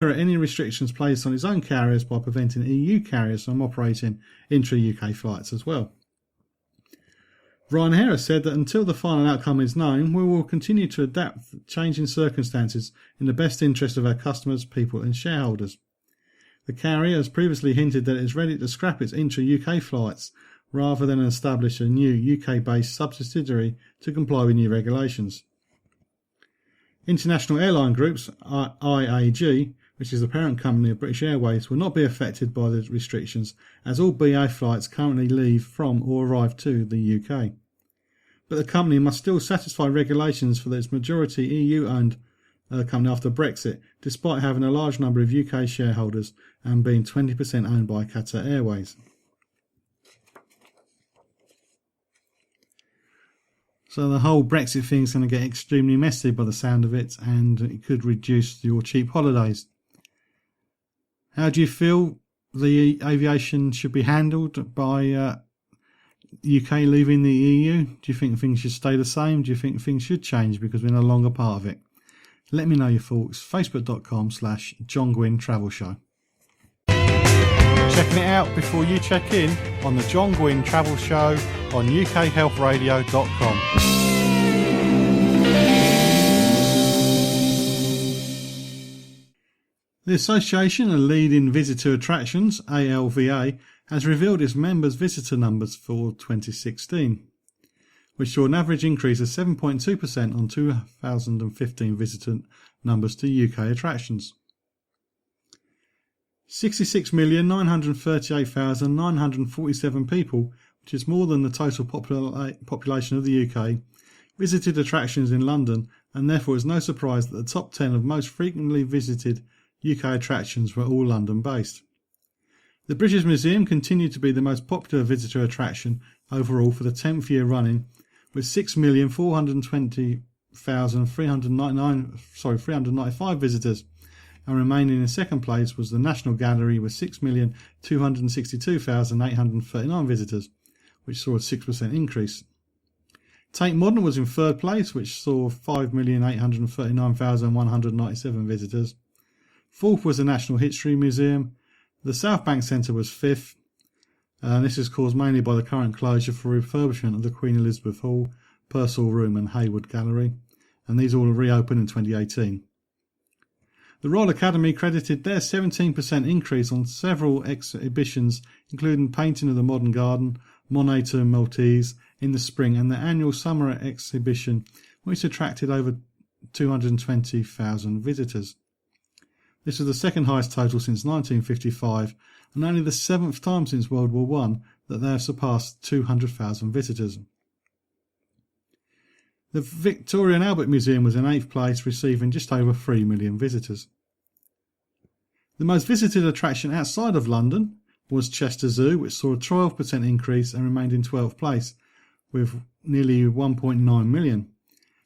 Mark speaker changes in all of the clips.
Speaker 1: are any restrictions placed on its own carriers by preventing EU carriers from operating intra-UK flights as well. Ryanair has said that until the final outcome is known, we will continue to adapt to changing circumstances in the best interest of our customers, people and shareholders. The carrier has previously hinted that it is ready to scrap its intra-UK flights rather than establish a new UK-based subsidiary to comply with new regulations. International airline groups, IAG, which is the parent company of British Airways, will not be affected by the restrictions as all BA flights currently leave from or arrive to the UK. But the company must still satisfy regulations for its majority EU-owned company after Brexit, despite having a large number of UK shareholders and being 20% owned by Qatar Airways. So the whole Brexit thing is going to get extremely messy by the sound of it, and it could reduce your cheap holidays. How do you feel the aviation should be handled by UK leaving the EU? Do you think things should stay the same? Do you think things should change because we're no longer part of it? Let me know your thoughts. Facebook.com/John Guinn Travel Show. Checking it out before you check in on the John Guinn Travel Show on ukhealthradio.com. The Association of Leading Visitor Attractions, ALVA, has revealed its members' visitor numbers for 2016, which saw an average increase of 7.2% on 2015 visitor numbers to UK attractions. 66,938,947 people, which is more than the total population of the UK, visited attractions in London, and therefore it's no surprise that the top 10 of most frequently visited UK attractions were all London-based. The British Museum continued to be the most popular visitor attraction overall for the 10th year running, with 6,420,395 visitors, and remaining in second place was the National Gallery with 6,262,839 visitors, which saw a 6% increase. Tate Modern was in third place, which saw 5,839,197 visitors. Fourth was the National History Museum. The South Bank Centre was fifth, and this is caused mainly by the current closure for refurbishment of the Queen Elizabeth Hall, Purcell Room and Hayward Gallery, and these all reopened in 2018. The Royal Academy credited their 17% increase on several exhibitions, including Painting of the Modern Garden, Monet to Maltese in the spring, and the annual summer exhibition, which attracted over 220,000 visitors. This was the second highest total since 1955, and only the seventh time since World War I that they have surpassed 200,000 visitors. The Victoria and Albert Museum was in 8th place, receiving just over 3 million visitors. The most visited attraction outside of London was Chester Zoo, which saw a 12% increase and remained in 12th place, with nearly 1.9 million.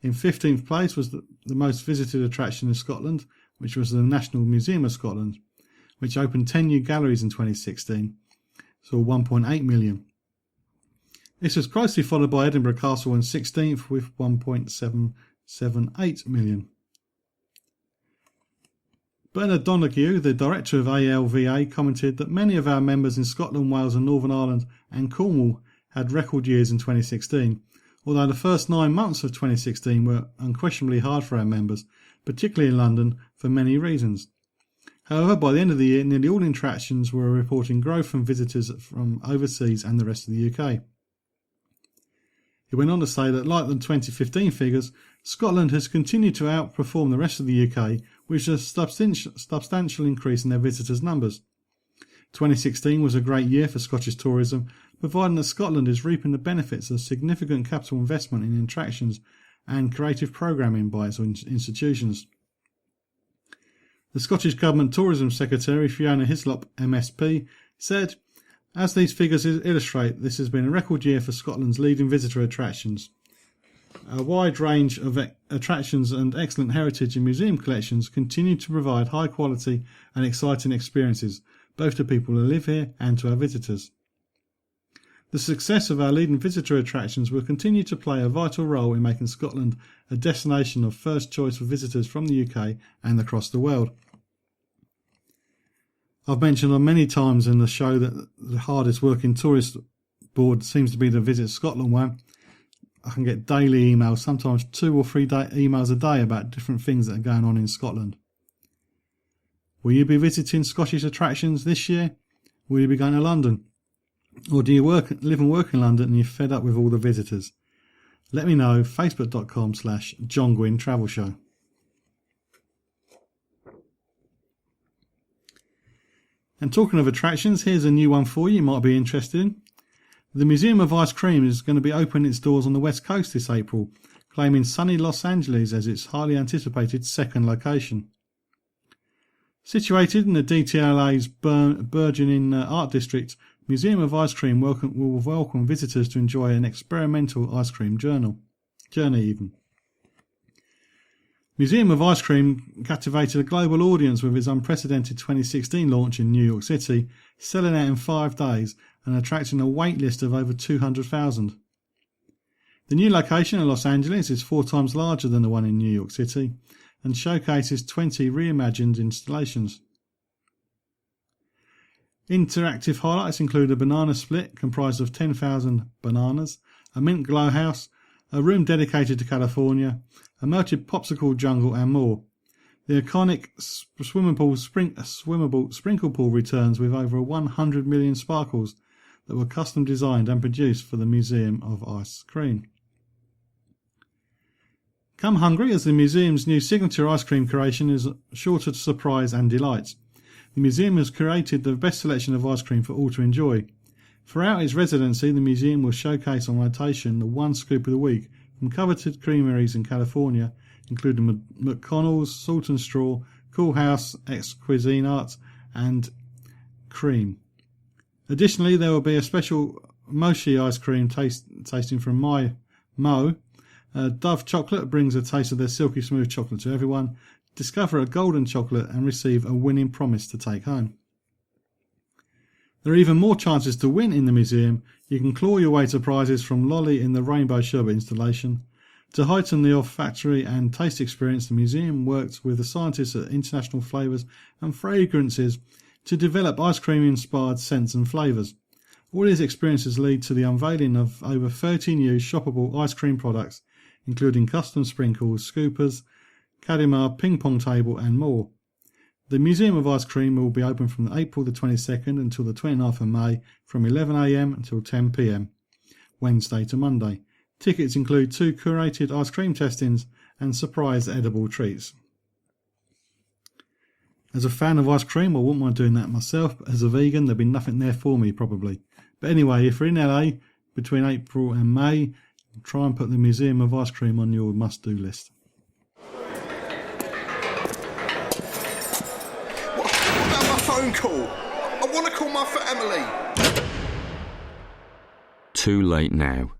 Speaker 1: In 15th place was the most visited attraction in Scotland, which was the National Museum of Scotland, which opened 10 new galleries in 2016, saw 1.8 million. This was closely followed by Edinburgh Castle in 16th with 1.778 million. Bernard Donoghue, the director of ALVA, commented that many of our members in Scotland, Wales and Northern Ireland and Cornwall had record years in 2016, although the first 9 months of 2016 were unquestionably hard for our members, particularly in London, for many reasons. However, by the end of the year, nearly all attractions were reporting growth from visitors from overseas and the rest of the UK. He went on to say that, like the 2015 figures, Scotland has continued to outperform the rest of the UK, with a substantial increase in their visitors' numbers. 2016 was a great year for Scottish tourism, providing that Scotland is reaping the benefits of significant capital investment in attractions and creative programming by its institutions. The Scottish Government Tourism Secretary Fiona Hislop, MSP, said, "As these figures illustrate, this has been a record year for Scotland's leading visitor attractions. A wide range of attractions and excellent heritage and museum collections continue to provide high quality and exciting experiences, both to people who live here and to our visitors. The success of our leading visitor attractions will continue to play a vital role in making Scotland a destination of first choice for visitors from the UK and across the world." I've mentioned on many times in the show that the hardest working tourist board seems to be the Visit Scotland one. I can get daily emails, sometimes 2 or 3 emails a day about different things that are going on in Scotland. Will you be visiting Scottish attractions this year? Will you be going to London? Or do you live and work in London and you're fed up with all the visitors? Let me know, facebook.com/John Guinn Travel Show. And talking of attractions, here's a new one for you might be interested in. The Museum of Ice Cream is going to be opening its doors on the West Coast this April, claiming sunny Los Angeles as its highly anticipated second location. Situated in the DTLA's burgeoning art district, Museum of Ice Cream will welcome visitors to enjoy an experimental ice cream journey. Museum of Ice Cream captivated a global audience with its unprecedented 2016 launch in New York City, selling out in 5 days and attracting a wait list of over 200,000. The new location in Los Angeles is 4 times larger than the one in New York City and showcases 20 reimagined installations. Interactive highlights include a banana split comprised of 10,000 bananas, a mint glow house, a room dedicated to California, a melted popsicle jungle and more. The iconic swimmable sprinkle pool returns with over 100 million sparkles that were custom designed and produced for the Museum of Ice Cream. Come hungry, as the museum's new signature ice cream creation is sure to surprise and delight. The museum has curated the best selection of ice cream for all to enjoy. Throughout its residency, the museum will showcase on rotation the one scoop of the week from coveted creameries in California, including McConnell's, Salt and Straw, Cool House, Ex Cuisinart, and Cream. Additionally, there will be a special mochi ice cream tasting from Mo. Dove Chocolate brings a taste of their silky smooth chocolate to everyone. Discover a golden chocolate and receive a winning promise to take home. There are even more chances to win in the museum. You can claw your way to prizes from Lolly in the Rainbow Sherbet installation. To heighten the olfactory and taste experience, the museum worked with the scientists at International Flavours and Fragrances to develop ice cream-inspired scents and flavours. All these experiences lead to the unveiling of over 30 new shoppable ice cream products, including custom sprinkles, scoopers, Kadimar ping pong table and more. The Museum of Ice Cream will be open from April the 22nd until the 29th of May from 11 a.m. until 10 p.m, Wednesday to Monday. Tickets include 2 curated ice cream testings and surprise edible treats. As a fan of ice cream, I wouldn't mind doing that myself, but as a vegan, there'd be nothing there for me probably. But anyway, if you're in LA between April and May, try and put the Museum of Ice Cream on your must-do list.
Speaker 2: Phone call. I want to call my family.
Speaker 3: Too late now.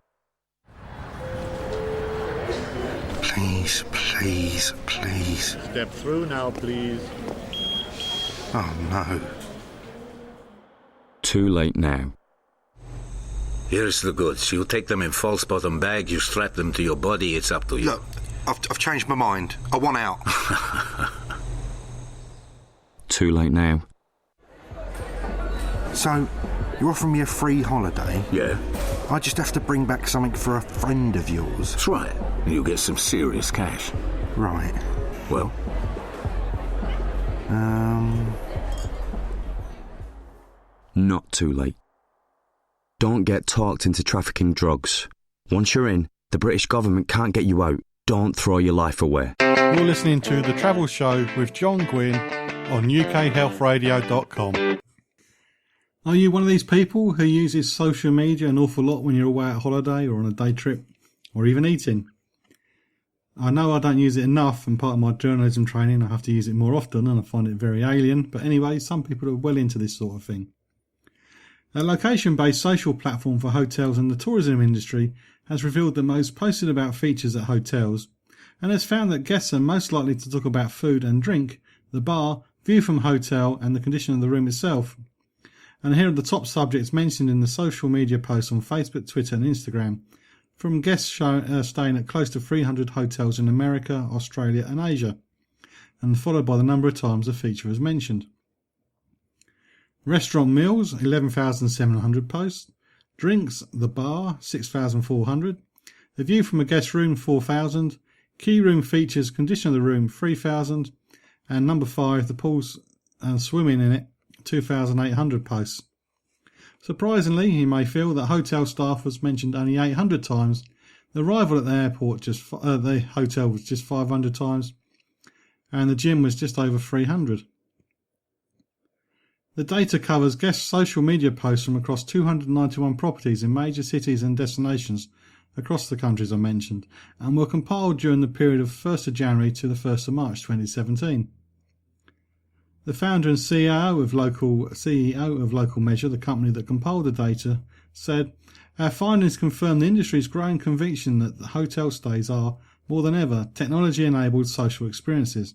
Speaker 2: Please, please, please.
Speaker 4: Step through now, please.
Speaker 2: Oh, no.
Speaker 3: Too late now.
Speaker 5: Here's the goods. You take them in false bottom bag, you strap them to your body, it's up to you.
Speaker 2: Look, I've changed my mind. I want out.
Speaker 3: Too late now.
Speaker 2: So, you're offering me a free holiday?
Speaker 5: Yeah,
Speaker 2: I just have to bring back something for a friend of yours.
Speaker 5: that's right. You get some serious cash.
Speaker 2: Right.
Speaker 5: Well,
Speaker 3: Not too late. Don't get talked into trafficking drugs. Once you're in, the British government can't get you out. Don't throw your life away.
Speaker 1: You're listening to The Travel Show with John Guinn on ukhealthradio.com. Are you one of these people who uses social media an awful lot when you're away at holiday or on a day trip or even eating? I know I don't use it enough, and part of my journalism training I have to use it more often and I find it very alien, but anyway, some people are well into this sort of thing. A location-based social platform for hotels and the tourism industry has revealed the most posted about features at hotels and has found that guests are most likely to talk about food and drink, the bar, view from hotel and the condition of the room itself. And here are the top subjects mentioned in the social media posts on Facebook, Twitter and Instagram from guests staying at close to 300 hotels in America, Australia and Asia, and followed by the number of times the feature was mentioned. Restaurant meals, 11,700 posts. Drinks, the bar, 6,400. The view from a guest room, 4,000. Key room features, condition of the room, 3,000. And number 5, the pools and swimming in it, 2,800 posts. Surprisingly, you may feel that hotel staff was mentioned only 800 times. The arrival at the airport, the hotel was just 500 times. And the gym was just over 300. The data covers guest social media posts from across 291 properties in major cities and destinations across the countries I mentioned, and were compiled during the period of 1st of January to the 1st of March 2017. The founder and CEO of Local Measure, the company that compiled the data, said, "Our findings confirm the industry's growing conviction that the hotel stays are, more than ever, technology-enabled social experiences,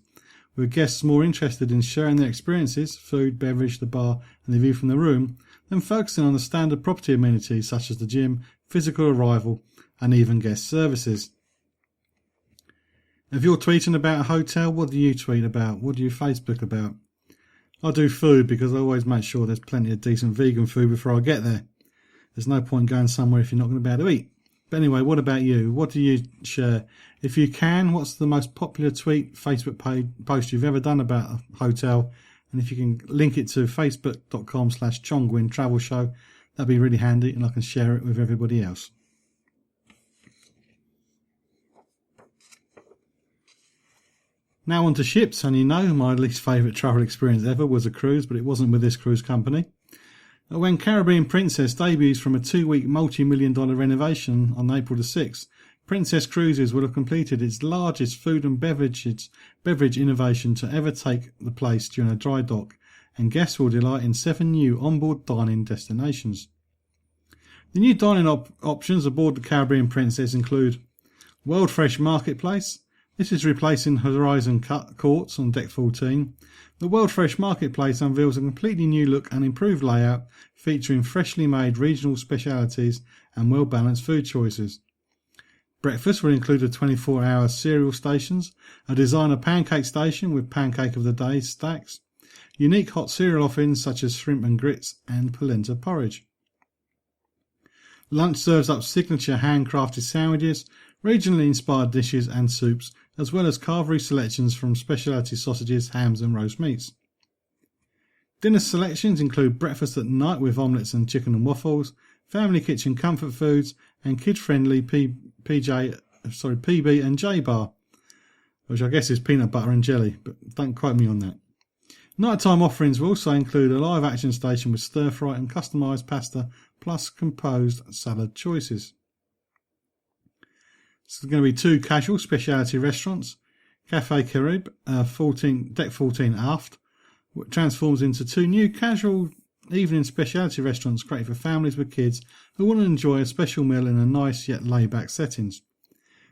Speaker 1: with guests more interested in sharing their experiences, food, beverage, the bar and the view from the room, than focusing on the standard property amenities such as the gym, physical arrival and even guest services." If you're tweeting about a hotel, what do you tweet about? What do you Facebook about? I do food because I always make sure there's plenty of decent vegan food before I get there. There's no point going somewhere if you're not going to be able to eat. But anyway, what about you? What do you share? If you can, what's the most popular tweet, Facebook post you've ever done about a hotel? And if you can link it to facebook.com/Guinn Travel Show, that'd be really handy and I can share it with everybody else. Now on to ships, and you know my least favourite travel experience ever was a cruise, but it wasn't with this cruise company. When Caribbean Princess debuts from a 2-week multi-million-dollar renovation on April the 6th, Princess Cruises will have completed its largest food and beverage innovation to ever take the place during a dry dock, and guests will delight in 7 new onboard dining destinations. The new dining options aboard the Caribbean Princess include World Fresh Marketplace. This is replacing Horizon Courts on Deck 14. The World Fresh Marketplace unveils a completely new look and improved layout, featuring freshly made regional specialities and well-balanced food choices. Breakfast will include a 24-hour cereal stations, a designer pancake station with pancake of the day stacks, unique hot cereal offerings such as shrimp and grits and polenta porridge. Lunch serves up signature handcrafted sandwiches, regionally inspired dishes and soups, as well as carvery selections from specialty sausages, hams and roast meats. Dinner selections include breakfast at night with omelettes and chicken and waffles, family kitchen comfort foods and kid-friendly PB and J bar, which I guess is peanut butter and jelly, but don't quote me on that. Nighttime offerings will also include a live action station with stir-fry and customised pasta plus composed salad choices. There's going to be 2 casual specialty restaurants. Cafe Carib, Deck 14 aft, which transforms into 2 new casual evening specialty restaurants great for families with kids who want to enjoy a special meal in a nice yet laid-back settings.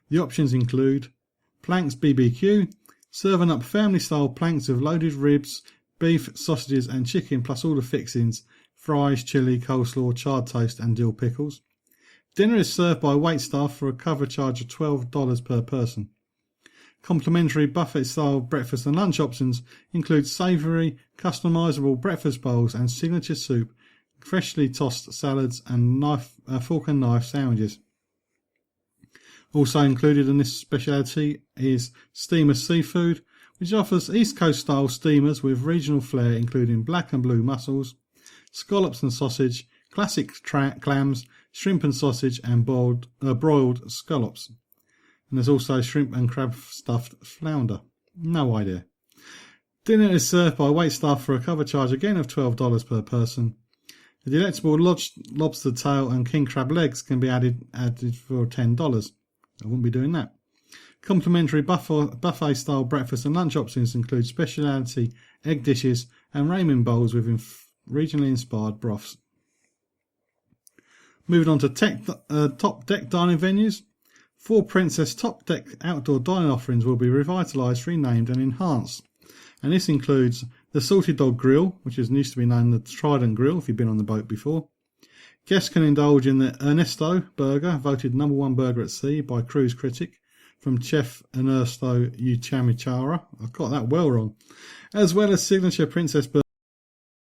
Speaker 1: The options include Planks BBQ, serving up family-style planks of loaded ribs, beef, sausages and chicken plus all the fixings, fries, chilli, coleslaw, charred toast and dill pickles. Dinner is served by waitstaff for a cover charge of $12 per person. Complimentary buffet-style breakfast and lunch options include savoury, customisable breakfast bowls and signature soup, freshly tossed salads and fork and knife sandwiches. Also included in this speciality is Steamer Seafood, which offers East Coast style steamers with regional flair including black and blue mussels, scallops and sausage, classic clams, shrimp and sausage and broiled scallops. And there's also shrimp and crab stuffed flounder. No idea. Dinner is served by waitstaff for a cover charge again of $12 per person. The delectable lobster tail and king crab legs can be added for $10. I wouldn't be doing that. Complimentary buffet style breakfast and lunch options include specialty egg dishes and ramen bowls with regionally inspired broths. Moving on to top deck dining venues. 4 Princess Top Deck outdoor dining offerings will be revitalised, renamed and enhanced. And this includes the Salty Dog Grill, which used to be known as the Trident Grill if you've been on the boat before. Guests can indulge in the Ernesto burger, voted #1 burger at sea by Cruise Critic, from Chef Ernesto Uchamichara. I got that well wrong. As well as signature Princess burger